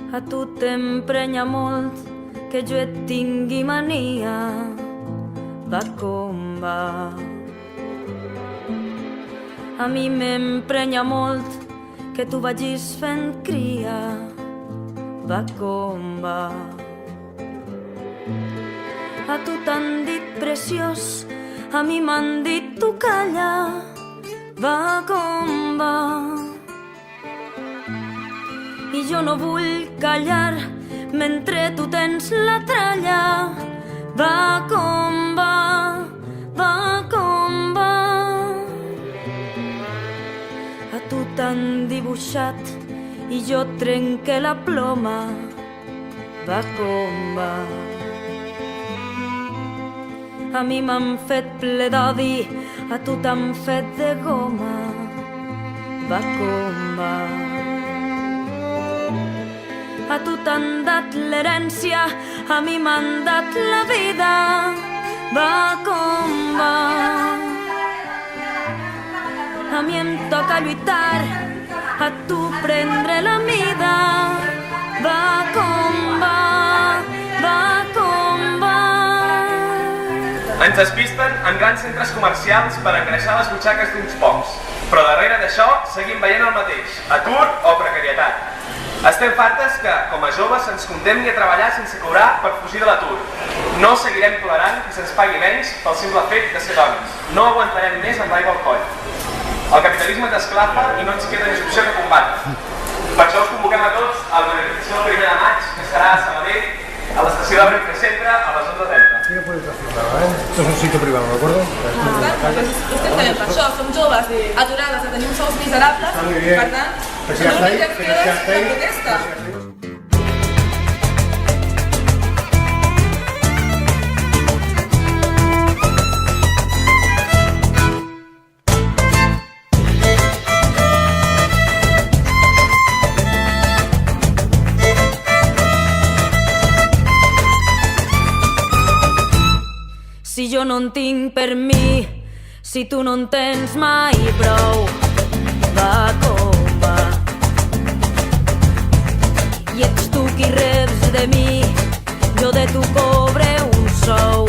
A tu t'emprenya molt que jo et tingui mania. Va com va. A mi m'emprenya molt que tu vagis fent cria. Va com va. A tu t'han dit preciós, a mi m'han dit tu calla. Va com va. I jo no vull callar mentre tu tens la tralla. Va com va, va com va. A tu t'han dibuixat i jo trenque la ploma. Va com va. A mi m'han fet ple d'odi, a tu t'han fet de goma. Va com va. A tu t'han dat l'herència, a mi m'han dat la vida. Va com va. A mi em toca lluitar, a tu prendre la mida. Va com va, va com va. Ens despisten en grans centres comercials per engreixar les butxaques d'uns pocs. Però darrere d'això seguim veient el mateix, atur o precarietat. Estem fartes que, com a joves, se'ns condemni a treballar sense cobrar per fugir de l'atur. No seguirem tolerant que se'ns pagui menys pel simple fet de ser dones. No aguantarem més amb l'aigua al coll. El capitalisme t'esclafa i no ens queda més opció que combatre. Per això us convoquem a tots a la manifestació del 1 de maig, que serà a Sabadell, a l'estació de Renfe Centre, a les 11:30. Aquí no puedes hacer nada, ¿eh? Esto es un sitio privado, ¿de acuerdo? Estem també per això, som joves, aturades, que tenim sous miserables, per tant, l'única acció és la protesta. Si jo no en tinc per mi, si tu no en tens mai prou, va com va. I ets tu qui reps de mi, jo de tu cobre un sou.